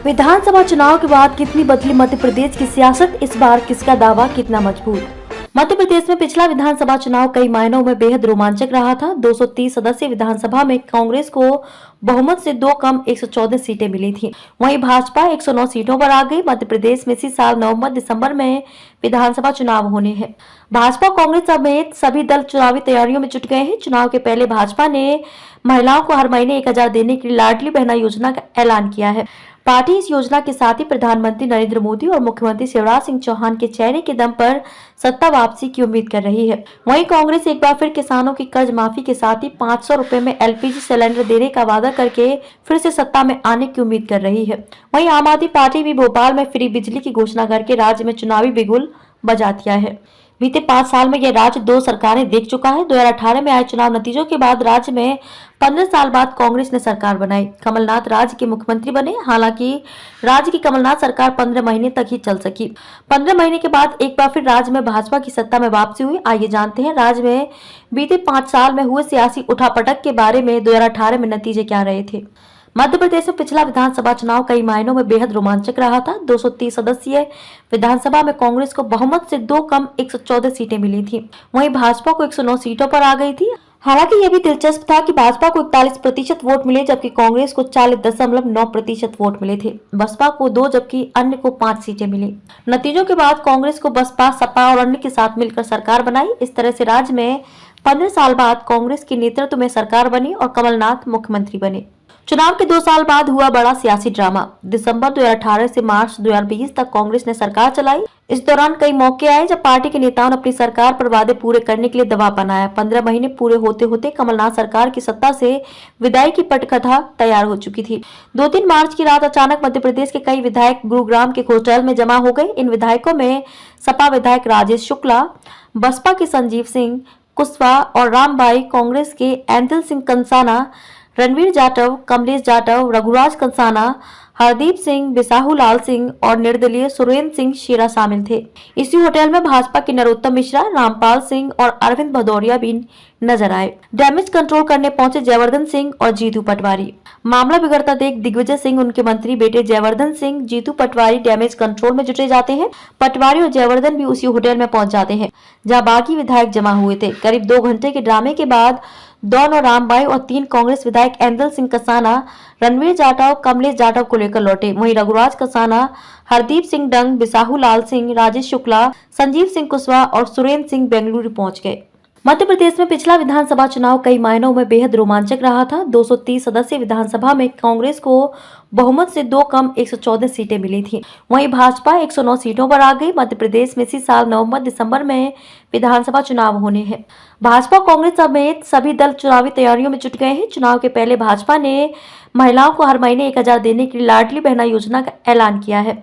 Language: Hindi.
विधानसभा चुनाव के बाद कितनी बदली मध्य प्रदेश की सियासत, इस बार किसका दावा कितना मजबूत। मध्य प्रदेश में पिछला विधानसभा चुनाव कई मायनों में बेहद रोमांचक रहा था। 230 सदस्यीय विधानसभा में कांग्रेस को बहुमत से 2 कम 114 सीटें मिली थीं। वहीं भाजपा 109 सीटों पर आ गई। मध्य प्रदेश में इसी साल नवंबर दिसंबर में विधानसभा चुनाव होने हैं। भाजपा कांग्रेस समेत सभी दल चुनावी तैयारियों में जुट गए हैं। चुनाव के पहले भाजपा ने महिलाओं को हर महीने 1000 देने की लाडली बहना योजना का ऐलान किया है। पार्टी इस योजना के साथ ही प्रधानमंत्री नरेंद्र मोदी और मुख्यमंत्री शिवराज सिंह चौहान के चेहरे के दम पर सत्ता वापसी की उम्मीद कर रही है। वहीं कांग्रेस एक बार फिर किसानों की कर्ज माफी के साथ ही 500 रुपए में एलपीजी सिलेंडर देने का वादा करके फिर से सत्ता में आने की उम्मीद कर रही है। वहीं आम आदमी पार्टी भी भोपाल में फ्री बिजली की घोषणा करके राज्य में चुनावी बिगुल बजा दिया है। बीते 5 साल में यह राज्य 2 सरकारें देख चुका है। 2018 में आए चुनाव नतीजों के बाद राज्य में 15 साल बाद कांग्रेस ने सरकार बनाई। कमलनाथ राज्य के मुख्यमंत्री बने। हालांकि राज्य की कमलनाथ सरकार 15 महीने तक ही चल सकी। 15 महीने के बाद एक बार फिर राज्य में भाजपा की सत्ता में वापसी हुई। आइए जानते हैं राज्य में बीते 5 साल में हुए सियासी उठापटक के बारे में 2018 में नतीजे क्या रहे थे। मध्य प्रदेश में पिछला विधानसभा चुनाव कई मायनों में बेहद रोमांचक रहा था। 230 सदस्यीय विधानसभा में कांग्रेस को बहुमत से 2 कम 114 सीटें मिली थी। वहीं भाजपा को 109 सीटों पर आ गई थी। हालांकि यह भी दिलचस्प था कि भाजपा को 41% वोट मिले जबकि कांग्रेस को 40.9% वोट मिले थे। बसपा को 2 जबकि अन्य को 5 सीटें मिली। नतीजों के बाद कांग्रेस को बसपा, सपा और अन्य के साथ मिलकर सरकार बनाई। इस तरह से राज्य में 15 साल बाद कांग्रेस के नेतृत्व में सरकार बनी और कमलनाथ मुख्यमंत्री बने। चुनाव के 2 साल बाद हुआ बड़ा सियासी ड्रामा। दिसंबर 2018 से मार्च 2020 तक कांग्रेस ने सरकार चलाई। इस दौरान कई मौके आए जब पार्टी के नेताओं ने अपनी सरकार पर वादे पूरे करने के लिए दबाव बनाया। 15 महीने पूरे होते होते कमलनाथ सरकार की सत्ता से विदाई की पटकथा तैयार हो चुकी थी। 2-3 मार्च की रात अचानक मध्य प्रदेश के कई विधायक गुरुग्राम के होटल में जमा हो गए। इन विधायकों में सपा विधायक राजेश शुक्ला, बसपा के संजीव सिंह कुशवाहा और रामबाई, कांग्रेस के एंदल सिंह कंसाना, रणवीर जाटव, कमलेश जाटव, रघुराज कंसाना, हरदीप सिंह, बिसाहू लाल सिंह और निर्दलीय सुरेंद्र सिंह शेरा शामिल थे। इसी होटल में भाजपा के नरोत्तम मिश्रा, रामपाल सिंह और अरविंद भदौरिया भी नजर आए। डैमेज कंट्रोल करने पहुंचे जयवर्धन सिंह और जीतू पटवारी। मामला बिगड़ता देख दिग्विजय सिंह, उनके मंत्री बेटे जयवर्धन सिंह, जीतू पटवारी डैमेज कंट्रोल में जुटे जाते हैं। पटवारी और जयवर्धन भी उसी होटल में पहुंच जाते हैं जहां बाकी विधायक जमा हुए थे। करीब 2 घंटे के ड्रामे के बाद दोनों रामबाई और 3 कांग्रेस विधायक एंदल सिंह कंसाना, रणवीर जाटव, कमलेश जाटव को लेकर लौटे। वहीं रघुराज कंसाना, हरदीप सिंह डंग, बिसाहू लाल सिंह, राजेश शुक्ला, संजीव सिंह कुशवाहा और सुरेंद्र सिंह बेंगलुरु पहुंच गए। मध्य प्रदेश में पिछला विधानसभा चुनाव कई मायनों में बेहद रोमांचक रहा था। 230 सदस्यीय विधानसभा में कांग्रेस को बहुमत से 2 कम 114 सीटें मिली थीं। वहीं भाजपा 109 सीटों पर आ गई। मध्य प्रदेश में इसी साल नवंबर दिसंबर में विधानसभा चुनाव होने हैं। भाजपा कांग्रेस समेत सभी दल चुनावी तैयारियों में जुट गए हैं। चुनाव के पहले भाजपा ने महिलाओं को हर महीने 1000 देने की लाडली बहना योजना का ऐलान किया है।